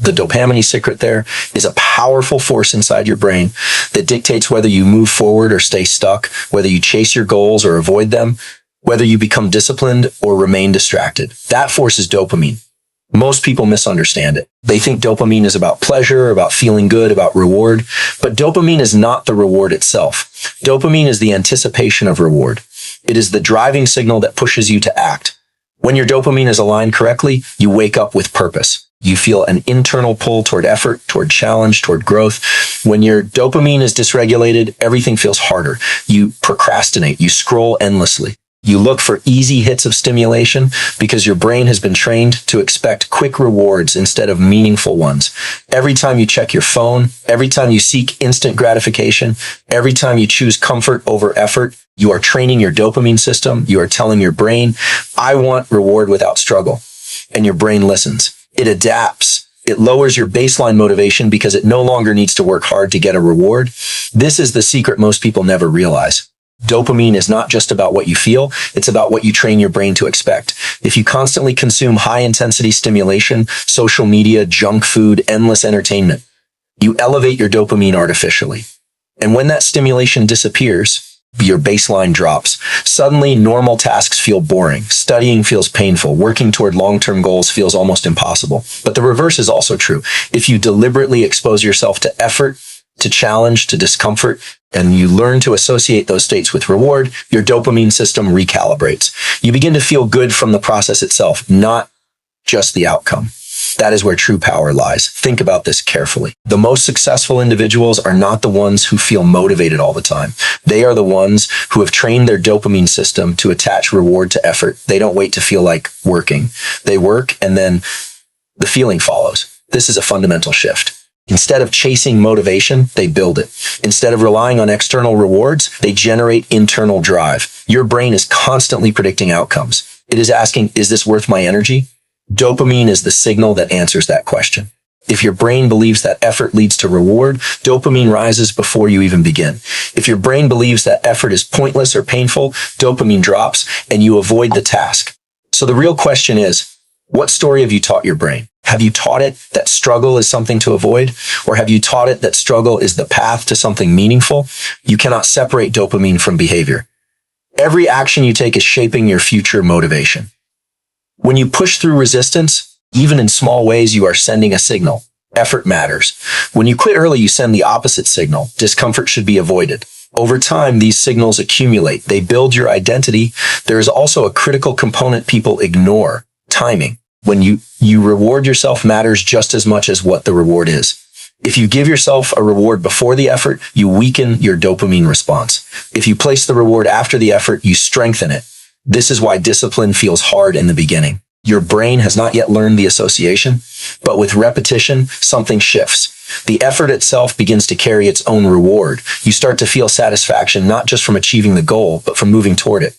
The dopamine secret there is a powerful force inside your brain that dictates whether you move forward or stay stuck, whether you chase your goals or avoid them, whether you become disciplined or remain distracted. That force is dopamine. Most people misunderstand it. They think dopamine is about pleasure, about feeling good, about reward. But dopamine is not the reward itself. Dopamine is the anticipation of reward. It is the driving signal that pushes you to act. When your dopamine is aligned correctly, you wake up with purpose. You feel an internal pull toward effort, toward challenge, toward growth. When your dopamine is dysregulated, everything feels harder. You procrastinate. You scroll endlessly. You look for easy hits of stimulation because your brain has been trained to expect quick rewards instead of meaningful ones. Every time you check your phone, every time you seek instant gratification, every time you choose comfort over effort, you are training your dopamine system. You are telling your brain, I want reward without struggle. And your brain listens. It adapts. It lowers your baseline motivation because it no longer needs to work hard to get a reward. This is the secret most people never realize. Dopamine is not just about what you feel, it's about what you train your brain to expect. If you constantly consume high-intensity stimulation, social media, junk food, endless entertainment, you elevate your dopamine artificially. And when that stimulation disappears, your baseline drops. Suddenly, normal tasks feel boring. Studying feels painful. Working toward long-term goals feels almost impossible. But the reverse is also true. If you deliberately expose yourself to effort, to challenge, to discomfort, and you learn to associate those states with reward, your dopamine system recalibrates. You begin to feel good from the process itself, not just the outcome. That is where true power lies. Think about this carefully. The most successful individuals are not the ones who feel motivated all the time. They are the ones who have trained their dopamine system to attach reward to effort. They don't wait to feel like working. They work and then the feeling follows. This is a fundamental shift. Instead of chasing motivation, they build it. Instead of relying on external rewards, they generate internal drive. Your brain is constantly predicting outcomes. It is asking, is this worth my energy? Dopamine is the signal that answers that question. If your brain believes that effort leads to reward, dopamine rises before you even begin. If your brain believes that effort is pointless or painful, dopamine drops and you avoid the task. So the real question is, what story have you taught your brain? Have you taught it that struggle is something to avoid? Or have you taught it that struggle is the path to something meaningful? You cannot separate dopamine from behavior. Every action you take is shaping your future motivation. When you push through resistance, even in small ways, you are sending a signal. Effort matters. When you quit early, you send the opposite signal. Discomfort should be avoided. Over time, these signals accumulate. They build your identity. There is also a critical component people ignore: timing. When you reward yourself matters just as much as what the reward is. If you give yourself a reward before the effort, you weaken your dopamine response. If you place the reward after the effort, you strengthen it. This is why discipline feels hard in the beginning. Your brain has not yet learned the association, but with repetition, something shifts. The effort itself begins to carry its own reward. You start to feel satisfaction not just from achieving the goal, but from moving toward it.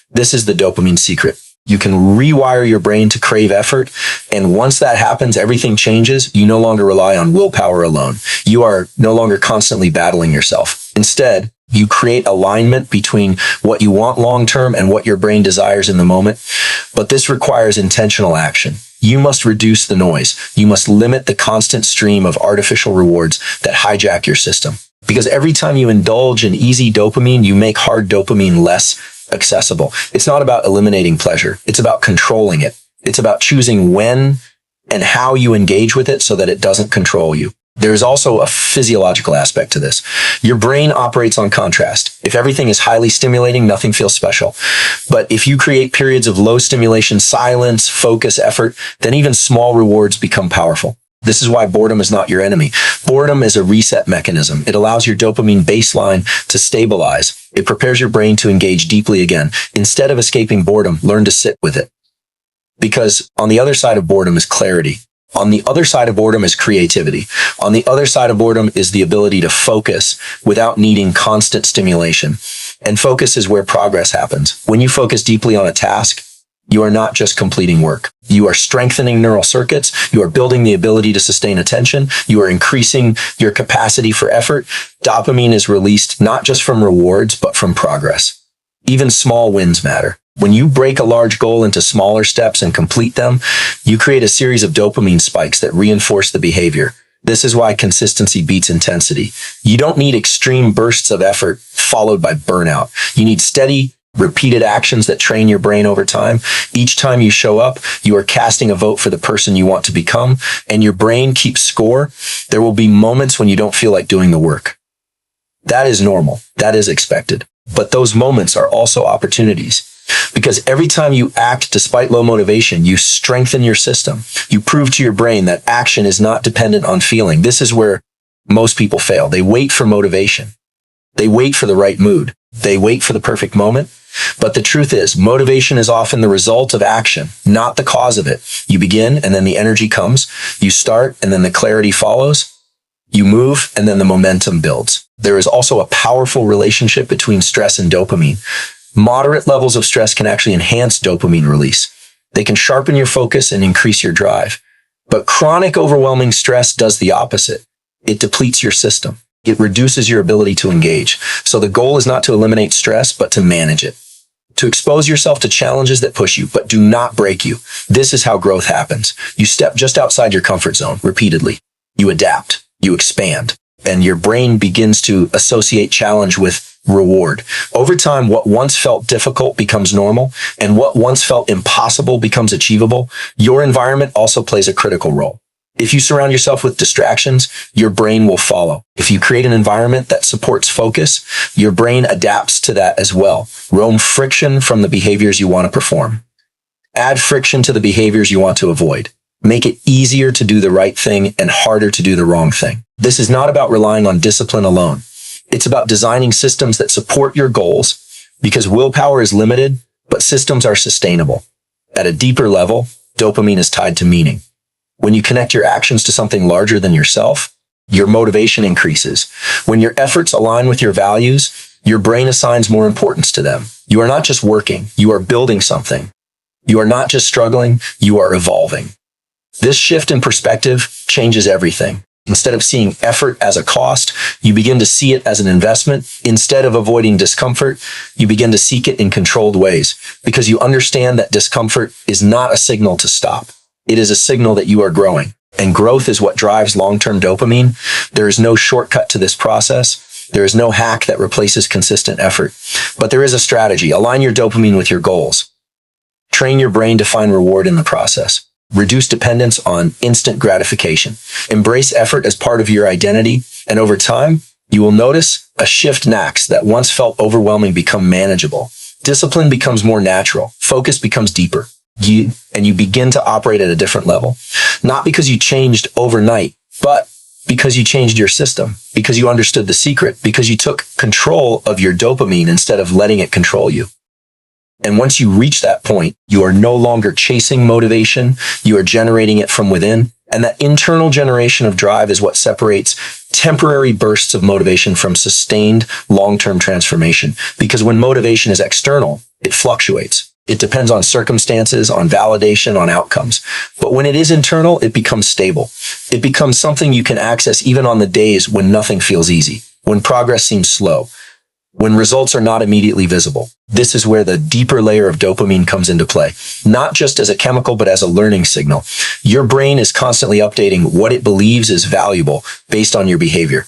This is the dopamine secret. You can rewire your brain to crave effort, and once that happens, everything changes. You no longer rely on willpower alone. You are no longer constantly battling yourself. Instead, you create alignment between what you want long-term and what your brain desires in the moment. But this requires intentional action. You must reduce the noise. You must limit the constant stream of artificial rewards that hijack your system. Because every time you indulge in easy dopamine, you make hard dopamine less accessible. It's not about eliminating pleasure. It's about controlling it. It's about choosing when and how you engage with it so that it doesn't control you. There's also a physiological aspect to this. Your brain operates on contrast. If everything is highly stimulating, nothing feels special. But if you create periods of low stimulation, silence, focus, effort, then even small rewards become powerful. This is why boredom is not your enemy. Boredom is a reset mechanism. It allows your dopamine baseline to stabilize. It prepares your brain to engage deeply again. Instead of escaping boredom, learn to sit with it. Because on the other side of boredom is clarity. On the other side of boredom is creativity. On the other side of boredom is the ability to focus without needing constant stimulation. And focus is where progress happens. When you focus deeply on a task, you are not just completing work. You are strengthening neural circuits. You are building the ability to sustain attention. You are increasing your capacity for effort. Dopamine is released not just from rewards, but from progress. Even small wins matter. When you break a large goal into smaller steps and complete them, you create a series of dopamine spikes that reinforce the behavior. This is why consistency beats intensity. You don't need extreme bursts of effort followed by burnout. You need steady, repeated actions that train your brain over time. Each time you show up, you are casting a vote for the person you want to become, and your brain keeps score. There will be moments when you don't feel like doing the work. That is normal. That is expected. But those moments are also opportunities. Because every time you act despite low motivation, you strengthen your system. You prove to your brain that action is not dependent on feeling. This is where most people fail. They wait for motivation. They wait for the right mood. They wait for the perfect moment. But the truth is, motivation is often the result of action, not the cause of it. You begin, and then the energy comes. You start, and then the clarity follows. You move, and then the momentum builds. There is also a powerful relationship between stress and dopamine. Moderate levels of stress can actually enhance dopamine release. They can sharpen your focus and increase your drive. But chronic overwhelming stress does the opposite. It depletes your system. It reduces your ability to engage. So the goal is not to eliminate stress, but to manage it. To expose yourself to challenges that push you, but do not break you. This is how growth happens. You step just outside your comfort zone repeatedly. You adapt. You expand. And your brain begins to associate challenge with reward. Over time, what once felt difficult becomes normal, and what once felt impossible becomes achievable. Your environment also plays a critical role. If you surround yourself with distractions, your brain will follow. If you create an environment that supports focus, your brain adapts to that as well. Remove friction from the behaviors you want to perform. Add friction to the behaviors you want to avoid. Make it easier to do the right thing and harder to do the wrong thing. This is not about relying on discipline alone. It's about designing systems that support your goals, because willpower is limited, but systems are sustainable. At a deeper level, dopamine is tied to meaning. When you connect your actions to something larger than yourself, your motivation increases. When your efforts align with your values, your brain assigns more importance to them. You are not just working, you are building something. You are not just struggling, you are evolving. This shift in perspective changes everything. Instead of seeing effort as a cost, you begin to see it as an investment. Instead of avoiding discomfort, you begin to seek it in controlled ways, because you understand that discomfort is not a signal to stop. It is a signal that you are growing. And growth is what drives long-term dopamine. There is no shortcut to this process. There is no hack that replaces consistent effort. But there is a strategy. Align your dopamine with your goals. Train your brain to find reward in the process. Reduce dependence on instant gratification. Embrace effort as part of your identity, and over time, you will notice a shift next that once felt overwhelming become manageable. Discipline becomes more natural. Focus becomes deeper. You begin to operate at a different level. Not because you changed overnight, but because you changed your system, because you understood the secret, because you took control of your dopamine instead of letting it control you. And once you reach that point, you are no longer chasing motivation. You are generating it from within. And that internal generation of drive is what separates temporary bursts of motivation from sustained long-term transformation. Because when motivation is external, it fluctuates. It depends on circumstances, on validation, on outcomes. But when it is internal, it becomes stable. It becomes something you can access even on the days when nothing feels easy, when progress seems slow, when results are not immediately visible. This is where the deeper layer of dopamine comes into play, not just as a chemical, but as a learning signal. Your brain is constantly updating what it believes is valuable based on your behavior.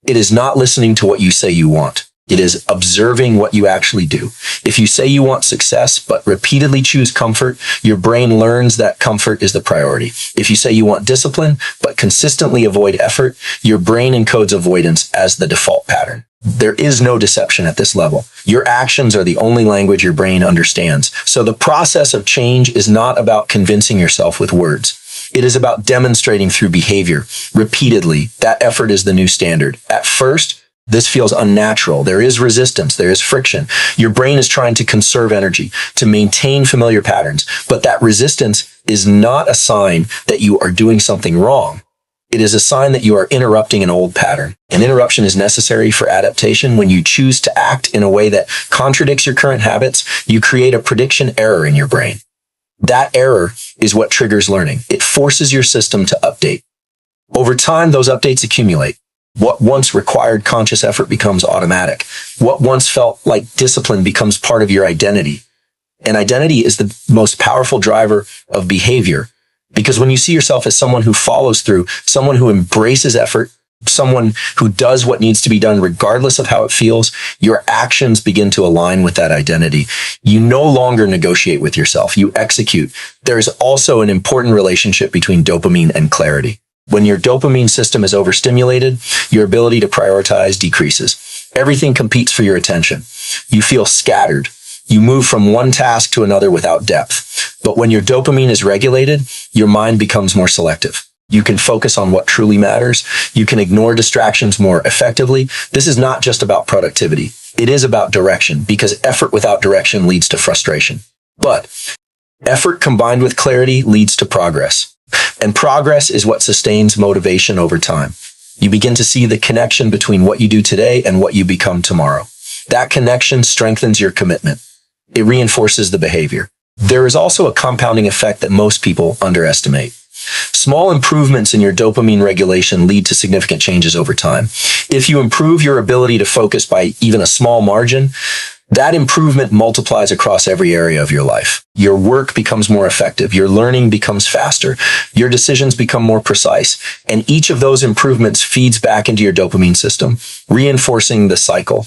It is not listening to what you say you want. It is observing what you actually do. If you say you want success, but repeatedly choose comfort, your brain learns that comfort is the priority. If you say you want discipline, but consistently avoid effort, your brain encodes avoidance as the default pattern. There is no deception at this level. Your actions are the only language your brain understands. So the process of change is not about convincing yourself with words. It is about demonstrating through behavior repeatedly. That effort is the new standard. At first, this feels unnatural. There is resistance. There is friction. Your brain is trying to conserve energy, to maintain familiar patterns. But that resistance is not a sign that you are doing something wrong. It is a sign that you are interrupting an old pattern. An interruption is necessary for adaptation. When you choose to act in a way that contradicts your current habits, you create a prediction error in your brain. That error is what triggers learning. It forces your system to update. Over time, those updates accumulate. What once required conscious effort becomes automatic. What once felt like discipline becomes part of your identity. And identity is the most powerful driver of behavior. Because when you see yourself as someone who follows through, someone who embraces effort, someone who does what needs to be done regardless of how it feels, your actions begin to align with that identity. You no longer negotiate with yourself. You execute. There is also an important relationship between dopamine and clarity. When your dopamine system is overstimulated, your ability to prioritize decreases. Everything competes for your attention. You feel scattered. You move from one task to another without depth. But when your dopamine is regulated, your mind becomes more selective. You can focus on what truly matters. You can ignore distractions more effectively. This is not just about productivity. It is about direction, because effort without direction leads to frustration. But effort combined with clarity leads to progress. And progress is what sustains motivation over time. You begin to see the connection between what you do today and what you become tomorrow. That connection strengthens your commitment. It reinforces the behavior. There is also a compounding effect that most people underestimate. Small improvements in your dopamine regulation lead to significant changes over time. If you improve your ability to focus by even a small margin, that improvement multiplies across every area of your life. Your work becomes more effective. Your learning becomes faster. Your decisions become more precise. And each of those improvements feeds back into your dopamine system, reinforcing the cycle.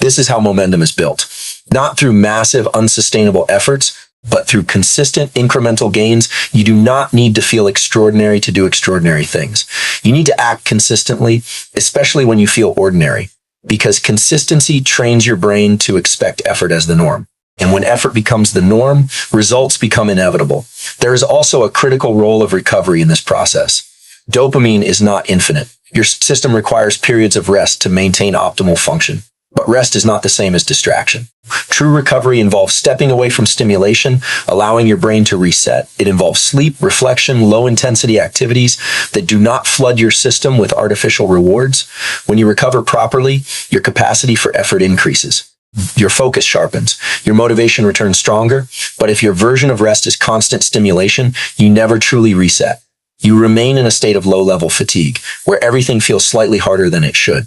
This is how momentum is built. Not through massive, unsustainable efforts, but through consistent incremental gains. You do not need to feel extraordinary to do extraordinary things. You need to act consistently, especially when you feel ordinary, because consistency trains your brain to expect effort as the norm. And when effort becomes the norm, results become inevitable. There is also a critical role of recovery in this process. Dopamine is not infinite. Your system requires periods of rest to maintain optimal function. But rest is not the same as distraction. True recovery involves stepping away from stimulation, allowing your brain to reset. It involves sleep, reflection, low-intensity activities that do not flood your system with artificial rewards. When you recover properly, your capacity for effort increases. Your focus sharpens. Your motivation returns stronger. But if your version of rest is constant stimulation, you never truly reset. You remain in a state of low-level fatigue, where everything feels slightly harder than it should.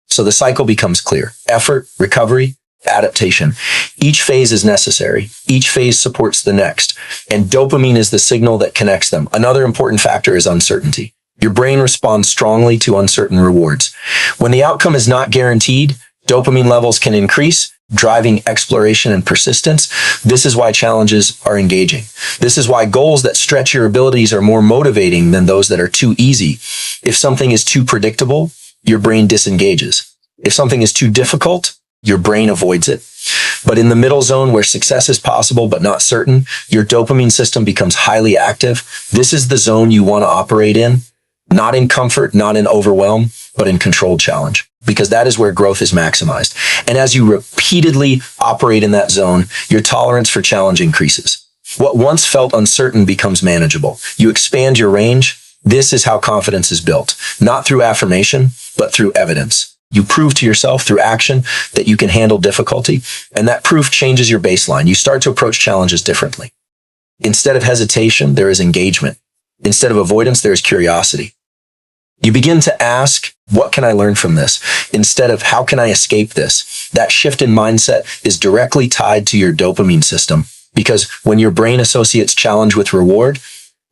So the cycle becomes clear. Effort, recovery, adaptation. Each phase is necessary. Each phase supports the next. And dopamine is the signal that connects them. Another important factor is uncertainty. Your brain responds strongly to uncertain rewards. When the outcome is not guaranteed, dopamine levels can increase, driving exploration and persistence. This is why challenges are engaging. This is why goals that stretch your abilities are more motivating than those that are too easy. If something is too predictable, your brain disengages. If something is too difficult, your brain avoids it. But in the middle zone where success is possible but not certain, your dopamine system becomes highly active. This is the zone you want to operate in, not in comfort, not in overwhelm, but in controlled challenge, because that is where growth is maximized. And as you repeatedly operate in that zone, your tolerance for challenge increases. What once felt uncertain becomes manageable. You expand your range. This is how confidence is built, not through affirmation, but through evidence. You prove to yourself through action that you can handle difficulty, and that proof changes your baseline. You start to approach challenges differently. Instead of hesitation, there is engagement. Instead of avoidance, there is curiosity. You begin to ask, what can I learn from this? Instead of, how can I escape this? That shift in mindset is directly tied to your dopamine system, because when your brain associates challenge with reward,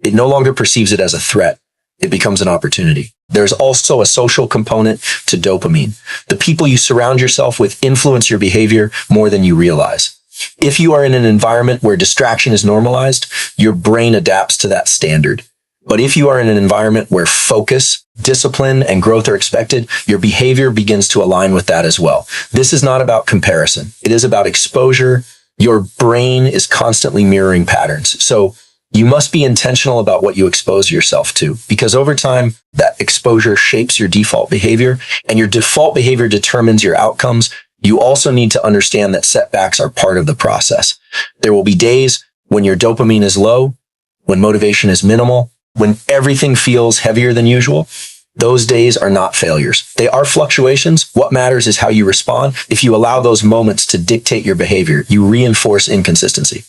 it no longer perceives it as a threat. It becomes an opportunity. There's also a social component to dopamine. The people you surround yourself with influence your behavior more than you realize. If you are in an environment where distraction is normalized, your brain adapts to that standard. But if you are in an environment where focus, discipline, and growth are expected, your behavior begins to align with that as well. This is not about comparison. It is about exposure. Your brain is constantly mirroring patterns. So you must be intentional about what you expose yourself to, because over time, that exposure shapes your default behavior, and your default behavior determines your outcomes. You also need to understand that setbacks are part of the process. There will be days when your dopamine is low, when motivation is minimal, when everything feels heavier than usual. Those days are not failures. They are fluctuations. What matters is how you respond. If you allow those moments to dictate your behavior, you reinforce inconsistency.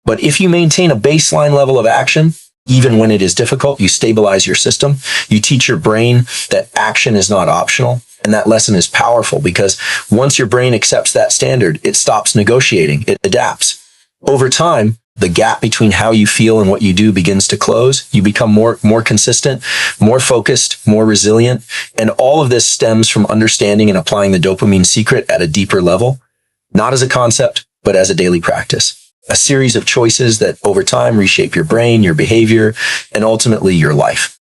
But if you maintain a baseline level of action, even when it is difficult, you stabilize your system. You teach your brain that action is not optional. And that lesson is powerful, because once your brain accepts that standard, it stops negotiating. It adapts. Over time, the gap between how you feel and what you do begins to close. You become more consistent, more focused, more resilient. And all of this stems from understanding and applying the dopamine secret at a deeper level, not as a concept, but as a daily practice. A series of choices that over time reshape your brain, your behavior, and ultimately your life.